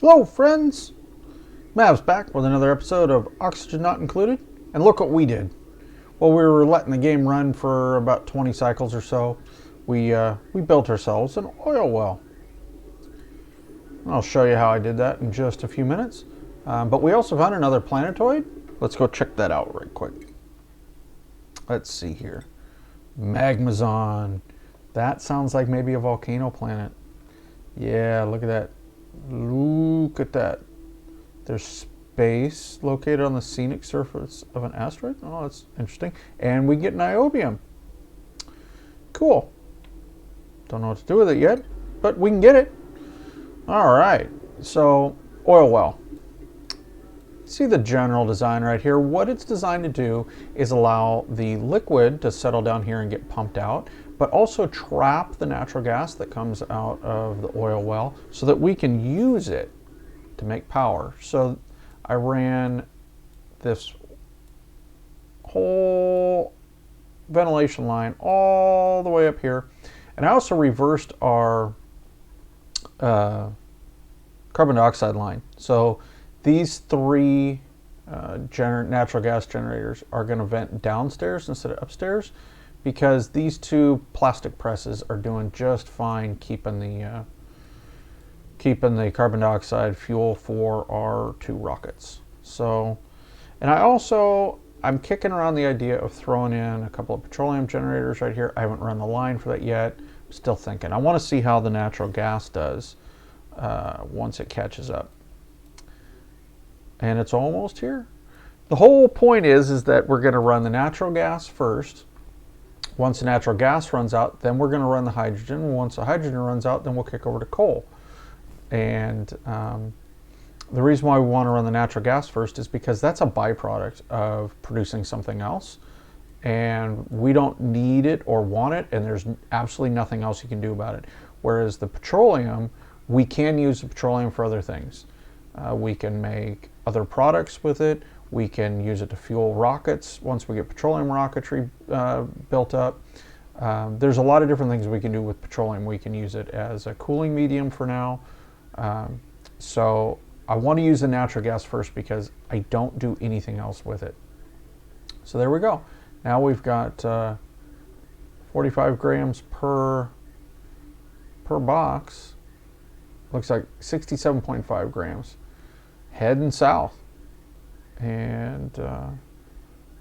Hello, friends. Mav's back with another episode of Oxygen Not Included. And look what we did. While we were letting the game run for about 20 cycles or so, we built ourselves an oil well. I'll show you how I did that in just a few minutes. But we also found another planetoid. Let's go check that out right quick. Let's see here. Magmazon. That sounds like maybe a volcano planet. Yeah, look at that. Look at that. There's space located on the scenic surface of an asteroid. Oh, that's interesting. And we get niobium. Cool. Don't know what to do with it yet, but we can get it. All right. So, oil well. See the general design right here. What it's designed to do is allow the liquid to settle down here and get pumped out, but also trap the natural gas that comes out of the oil well so that we can use it to make power. So I ran this whole ventilation line all the way up here, and I also reversed our carbon dioxide line. So these three natural gas generators are going to vent downstairs instead of upstairs, because these two plastic presses are doing just fine keeping the carbon dioxide fuel for our two rockets. So, and I'm kicking around the idea of throwing in a couple of petroleum generators right here. I haven't run the line for that yet. I'm still thinking. I want to see how the natural gas does once it catches up. And it's almost here. The whole point is that we're going to run the natural gas first. Once the natural gas runs out, then we're going to run the hydrogen. Once the hydrogen runs out, then we'll kick over to coal. And the reason why we want to run the natural gas first is because that's a byproduct of producing something else. And we don't need it or want it, and there's absolutely nothing else you can do about it. Whereas the petroleum, we can use the petroleum for other things. We can make other products with it. We can use it to fuel rockets once we get petroleum rocketry built up. There's a lot of different things we can do with petroleum. We can use it as a cooling medium for now. So I want to use the natural gas first because I don't do anything else with it. So there we go. Now we've got 45 grams per box. Looks like 67.5 grams. Heading south. And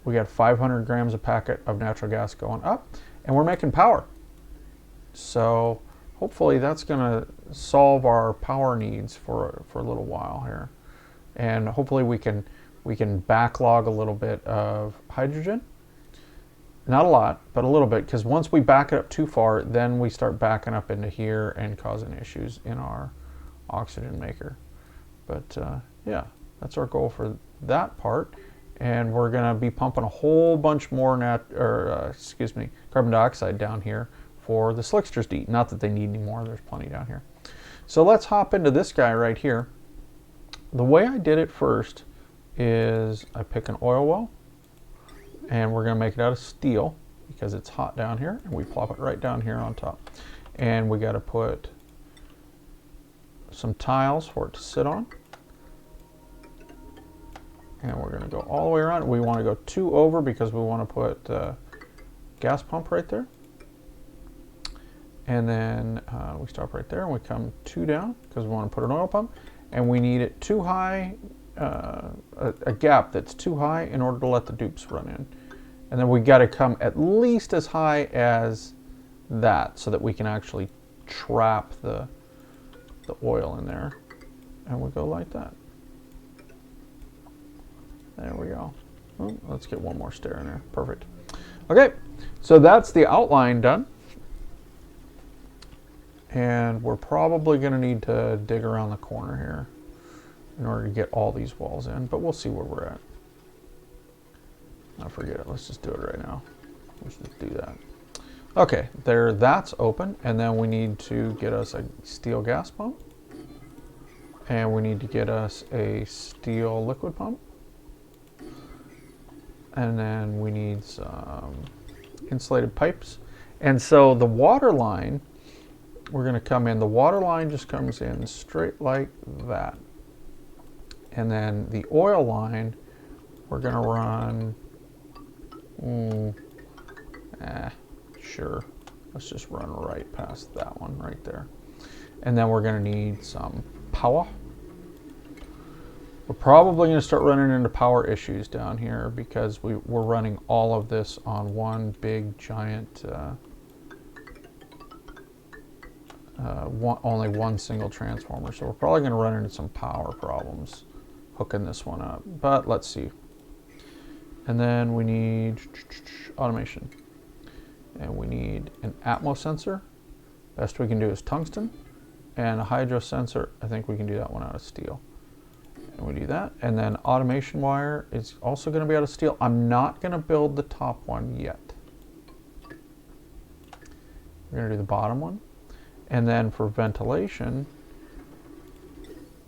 we got 500 grams a packet of natural gas going up, and we're making power. So hopefully that's going to solve our power needs for a little while here. And hopefully we can backlog a little bit of hydrogen. Not a lot, but a little bit, because once we back it up too far, then we start backing up into here and causing issues in our oxygen maker. But yeah, that's our goal for that part. And we're going to be pumping a whole bunch more carbon dioxide down here for the slicksters to eat. Not that they need any more, there's plenty down here. So let's hop into this guy right here. The way I did it first is I pick an oil well, and we're going to make it out of steel because it's hot down here, and we plop it right down here on top. And we got to put some tiles for it to sit on. And we're going to go all the way around. We want to go 2 over because we want to put a gas pump right there. And then we stop right there and we come 2 down because we want to put an oil pump. And we need it too high, a gap that's too high in order to let the dupes run in. And then we got to come at least as high as that so that we can actually trap the oil in there. And we go like that. There we go. Oh, let's get one more stair in there. Perfect. Okay, so that's the outline done. And we're probably going to need to dig around the corner here in order to get all these walls in, but we'll see where we're at. I forget it. Let's just do it right now. Let's just do that. Okay, that's open, and then we need to get us a steel gas pump. And we need to get us a steel liquid pump. And then we need some insulated pipes. And so the water line, we're going to come in. The water line just comes in straight like that. And then the oil line, we're going to run, sure. Let's just run right past that one right there. And then we're going to need some power. We're probably going to start running into power issues down here because we're running all of this on one big giant, only one single transformer. So we're probably going to run into some power problems hooking this one up. But let's see. And then we need automation. And we need an Atmos sensor. Best we can do is tungsten. And a hydro sensor, I think we can do that one out of steel. And we do that. And then automation wire is also going to be out of steel. I'm not going to build the top one yet. We're going to do the bottom one. And then for ventilation,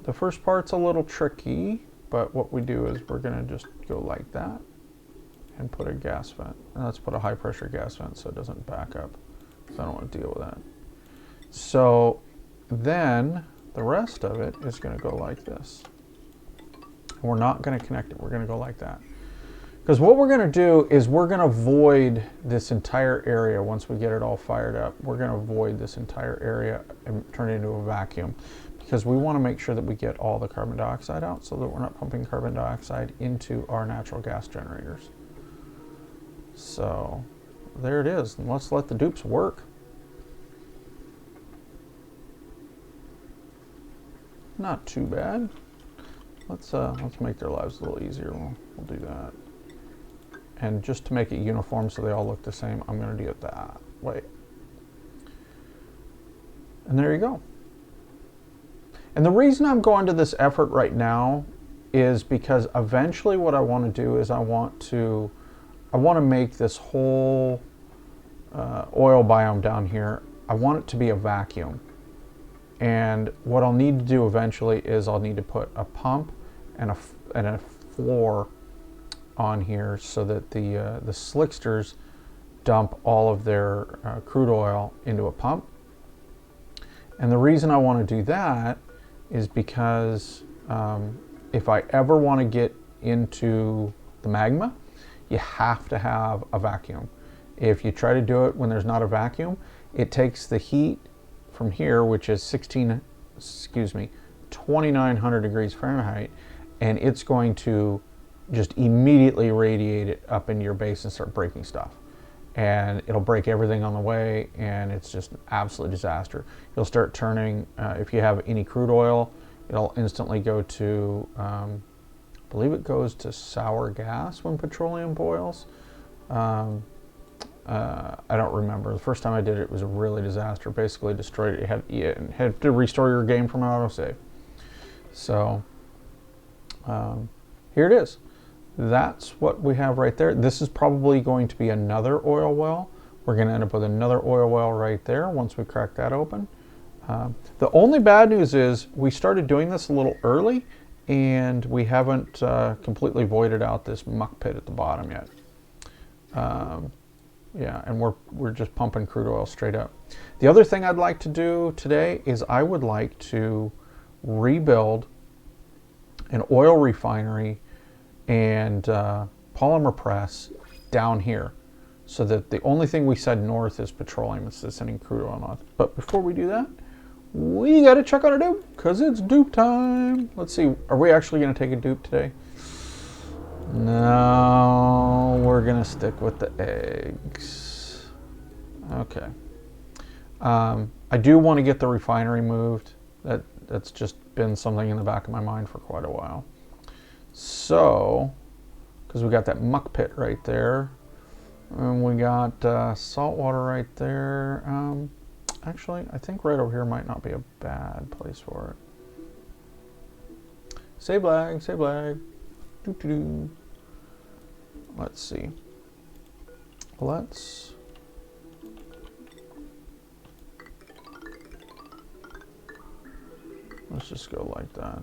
the first part's a little tricky, but what we do is we're going to just go like that and put a gas vent. And let's put a high pressure gas vent so it doesn't back up, because I don't want to deal with that. So then the rest of it is going to go like this. We're not going to connect it. We're going to go like that. Because what we're going to do is we're going to void this entire area once we get it all fired up. We're going to void this entire area and turn it into a vacuum. Because we want to make sure that we get all the carbon dioxide out so that we're not pumping carbon dioxide into our natural gas generators. So there it is. And let's let the dupes work. Not too bad. Let's make their lives a little easier. We'll do that. And just to make it uniform so they all look the same, I'm going to do it that way. And there you go. And the reason I'm going to this effort right now is because eventually what I want to do is I want to make this whole oil biome down here, I want it to be a vacuum. And what I'll need to do eventually is I'll need to put a pump and a floor on here so that the slicksters dump all of their crude oil into a pump. And the reason I want to do that is because if I ever want to get into the magma, you have to have a vacuum. If you try to do it when there's not a vacuum, it takes the heat from here, which is 2900 degrees Fahrenheit, and it's going to just immediately radiate it up into your base and start breaking stuff. And it'll break everything on the way, and it's just an absolute disaster. You'll start turning, if you have any crude oil, it'll instantly go to, I believe it goes to sour gas when petroleum boils. I don't remember. The first time I did it, it was a really disaster. Basically destroyed it. You had to restore your game from an autosave. So here it is. That's what we have right there. This is probably going to be another oil well. We're going to end up with another oil well right there once we crack that open. The only bad news is we started doing this a little early, and we haven't completely voided out this muck pit at the bottom yet. Yeah, and we're just pumping crude oil straight up. The other thing I'd like to do today is I would like to rebuild an oil refinery and polymer press down here, so that the only thing we send north is petroleum instead of sending crude oil north. But before we do that, we got to check on a dupe, because it's dupe time. Let's see, are we actually going to take a dupe today? No, we're going to stick with the eggs. Okay. I do want to get the refinery moved. That's just been something in the back of my mind for quite a while. So, because we got that muck pit right there, and we got salt water right there. Actually, I think right over here might not be a bad place for it. Say blag, say blag. Doo-doo-doo. Let's see. Let's just go like that.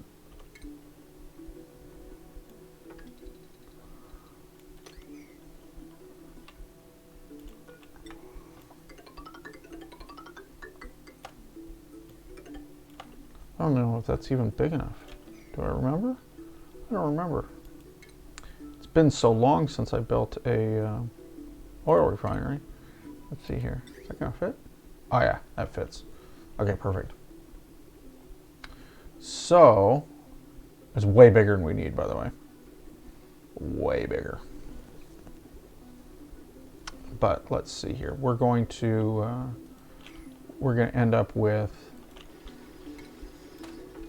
I don't know if that's even big enough. Do I remember? I don't remember. It's been so long since I built a oil refinery. Let's see here. Is that gonna fit? Oh yeah, that fits. Okay, perfect. So, it's way bigger than we need, by the way. Way bigger. But let's see here. We're going to end up with,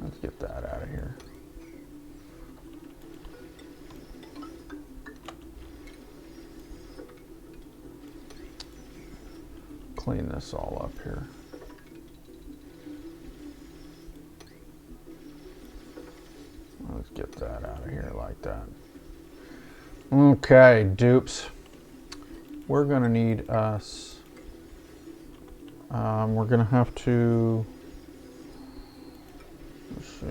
let's get that out of here. Clean this all up here. Let's get that out of here like that. Okay, dupes. We're gonna need us. We're gonna have to. Let's see.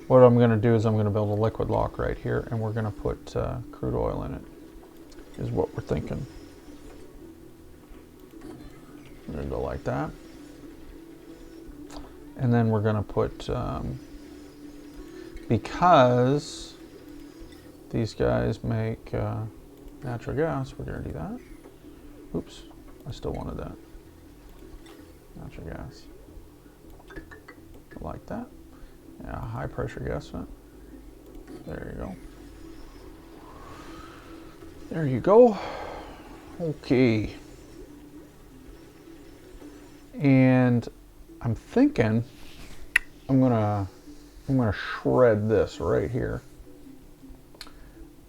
What I'm gonna do is I'm gonna build a liquid lock right here, and we're gonna put crude oil in it. Is what we're thinking. We're gonna go like that. And then we're going to put, because these guys make natural gas, we're going to do that. Oops, I still wanted that. Natural gas. Like that. Yeah, high pressure gas vent. There you go. There you go. Okay. And I'm thinking I'm gonna shred this right here,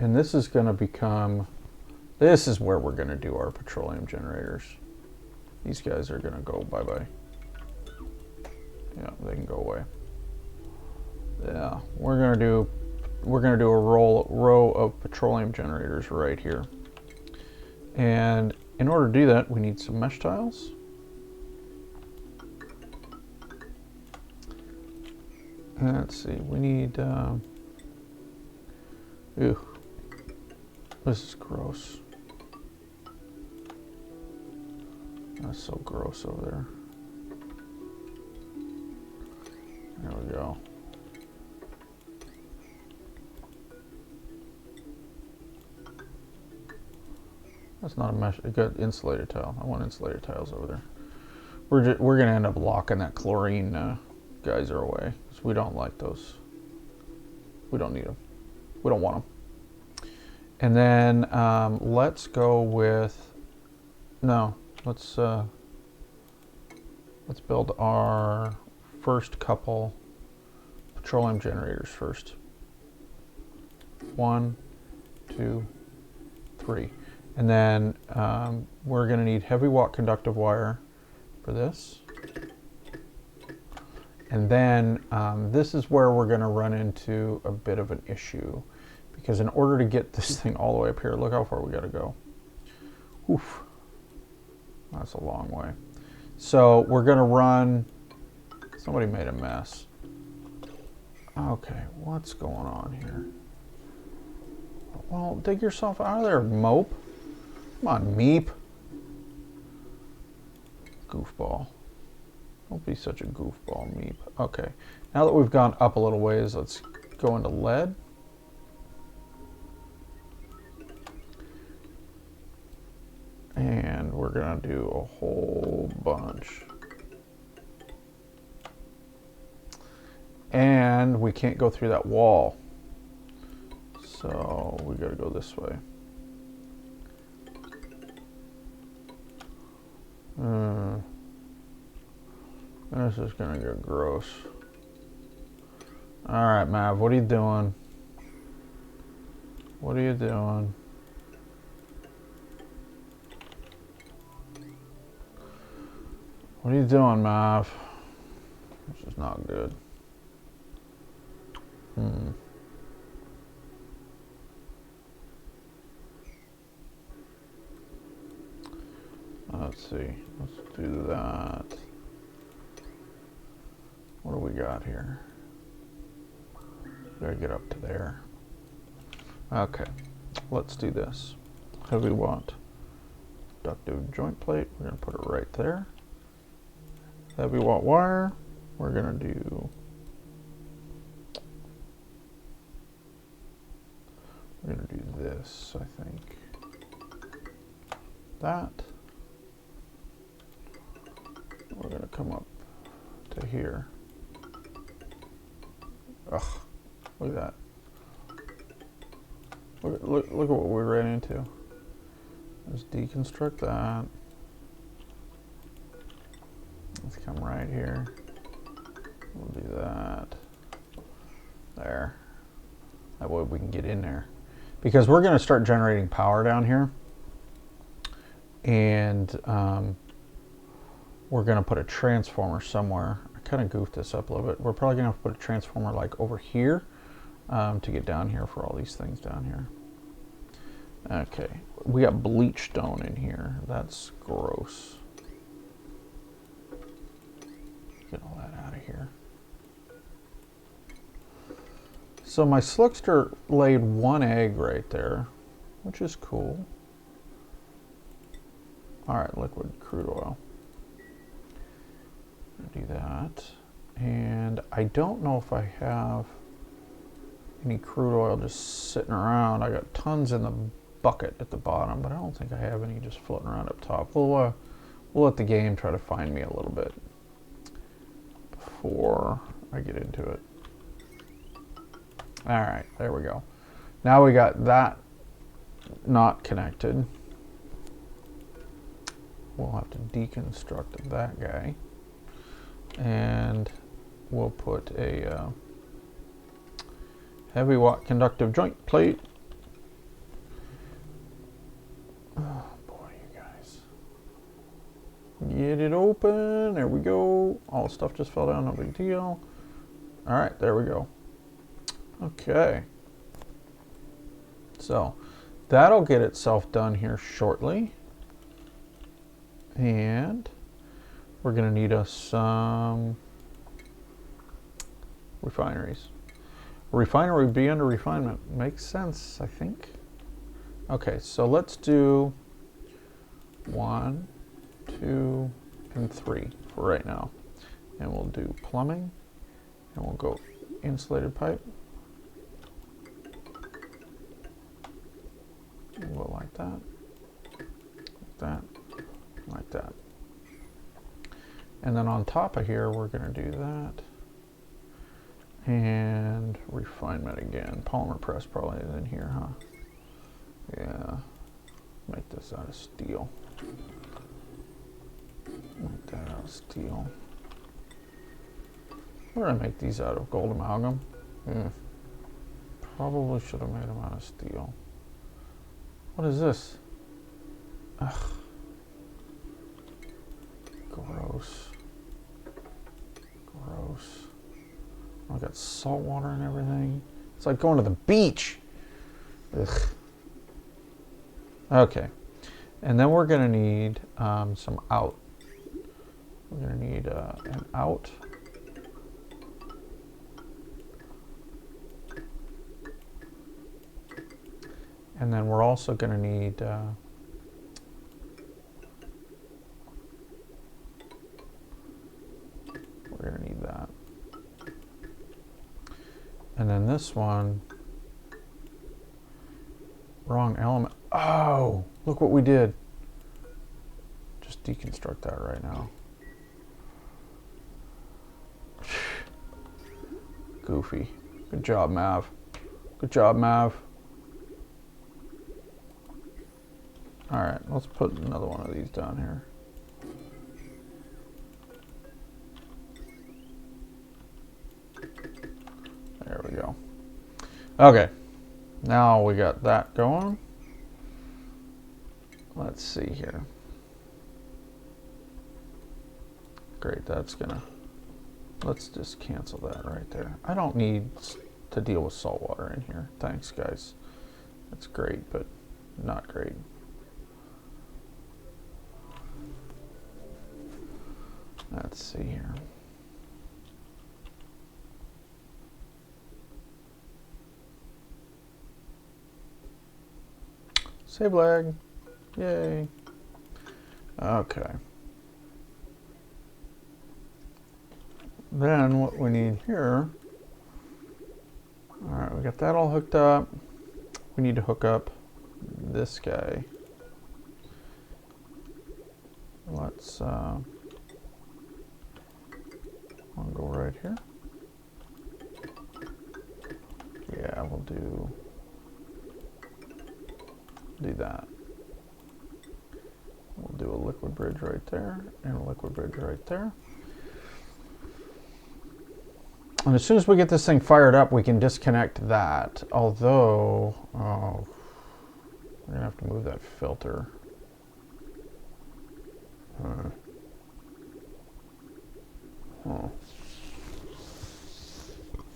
and this is gonna become, this is where we're gonna do our petroleum generators. These guys are gonna go bye-bye. Yeah, they can go away. Yeah, we're gonna do a row of petroleum generators right here, and in order to do that, we need some mesh tiles. Let's see, we need, ew, this is gross. That's so gross over there. There we go. That's not a mesh, it got insulated tile. I want insulated tiles over there. We're gonna end up locking that chlorine geyser away. We don't like those. We don't need them. We don't want them. And then let's go with, no, let's build our first couple petroleum generators first. 1, 2, 3. And then we're going to need heavy watt conductive wire for this. And then this is where we're going to run into a bit of an issue, because in order to get this thing all the way up here, look how far we got to go. Oof. That's a long way. So we're going to run, somebody made a mess. Okay, what's going on here? Well, dig yourself out of there, mope. Come on, meep. Goofball. Don't be such a goofball, meep. Okay, now that we've gone up a little ways, let's go into lead. And we're gonna do a whole bunch. And we can't go through that wall. So we gotta go this way. This is gonna get gross. All right, Mav, what are you doing? What are you doing? What are you doing, Mav? This is not good. Let's see. Let's do that. What do we got here? Gotta get up to there. Okay, let's do this. Heavy watt inductive joint plate. We're gonna put it right there. Heavy watt wire. we're gonna do this, I think. That. We're gonna come up to here. Ugh, look at that. Look at what we ran into. Let's deconstruct that. Let's come right here. We'll do that. There. That way we can get in there. Because we're going to start generating power down here. And we're going to put a transformer somewhere. I kind of goofed this up a little bit. We're probably going to have to put a transformer like over here to get down here for all these things down here. Okay. We got bleach stone in here. That's gross. Get all that out of here. So my slickster laid one egg right there, which is cool. All right, liquid crude oil. Do that. And I don't know if I have any crude oil just sitting around. I got tons in the bucket at the bottom, but I don't think I have any just floating around up top. We'll let the game try to find me a little bit before I get into it. All right, there we go. Now we got that not connected. We'll have to deconstruct that guy. And we'll put a heavy watt conductive joint plate. Oh boy, you guys. Get it open. There we go. All the stuff just fell down, no big deal. All right, there we go. Okay. So that'll get itself done here shortly. And we're going to need us some refineries. A refinery would be under refinement. Makes sense, I think. Okay, so let's do 1, 2, and 3 for right now. And we'll do plumbing. And we'll go insulated pipe. We'll go like that. Like that. Like that. And then on top of here, we're going to do that. And refinement again. Polymer press probably is in here, huh? Yeah. Make this out of steel. Make that out of steel. We're going to make these out of gold amalgam. Probably should have made them out of steel. What is this? Ugh. Gross. Gross. I got salt water and everything. It's like going to the beach. Ugh. Okay. And then we're going to need some out. We're going to need an out. And then we're also going to need we're going to need that. And then this one, wrong element. Oh, look what we did. Just deconstruct that right now. Goofy. Good job, Mav. Good job, Mav. All right, let's put another one of these down here. There we go. Okay, now we got that going. Let's see here. Great, that's gonna, let's just cancel that right there. I don't need to deal with salt water in here. Thanks, guys. That's great, but not great. Let's see here. Save lag. Yay. Okay. Then what we need here, all right, we got that all hooked up. We need to hook up this guy. Let's I'll go right here. Yeah, we'll do that. We'll do a liquid bridge right there and a liquid bridge right there. And as soon as we get this thing fired up, we can disconnect that. Although, oh, we're gonna have to move that filter.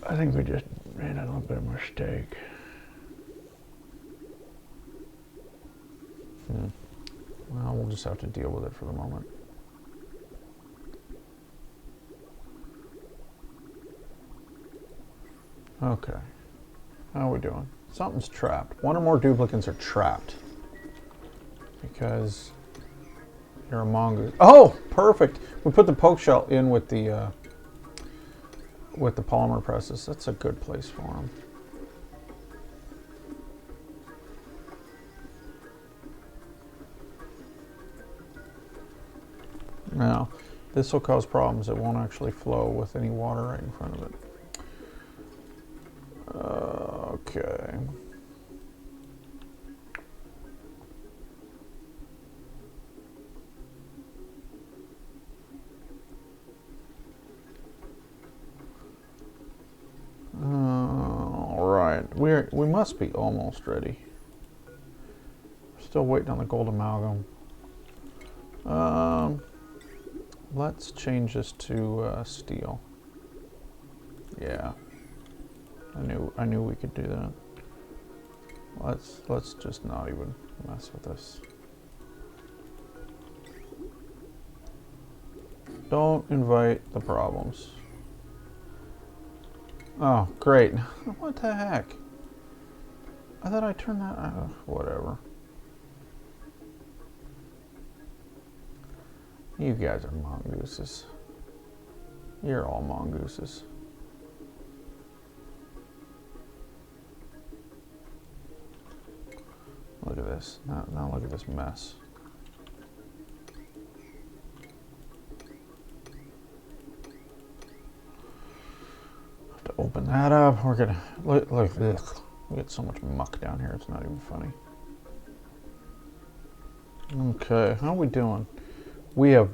I think we just made a little bit of a mistake. Well, we'll just have to deal with it for the moment. Okay. How are we doing? Something's trapped. One or more duplicates are trapped. Because you're a mongoose. Oh, perfect. We put the poke shell in with the polymer presses. That's a good place for them. Now, this will cause problems. It won't actually flow with any water right in front of it. Okay. All right, we must be almost ready. Still waiting on the gold amalgam. Let's change this to steel. Yeah, I knew we could do that. Let's just not even mess with this. Don't invite the problems. Oh, great. What the heck? I thought I turned that whatever. You guys are mongooses. You're all mongooses. Look at this. Now look at this mess. Have to open that up. We're gonna look at this. We get so much muck down here. It's not even funny. Okay, how are we doing? We're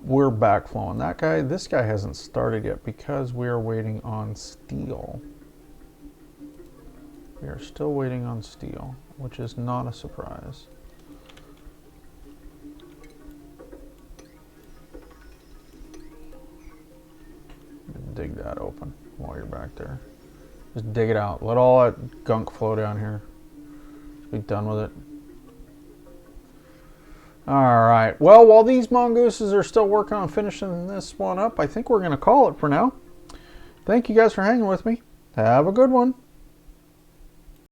backflowing. This guy hasn't started yet because we are waiting on steel. We are still waiting on steel, which is not a surprise. Dig that open while you're back there. Just dig it out. Let all that gunk flow down here. Be done with it. Alright, well, while these mongooses are still working on finishing this one up, I think we're going to call it for now. Thank you guys for hanging with me. Have a good one.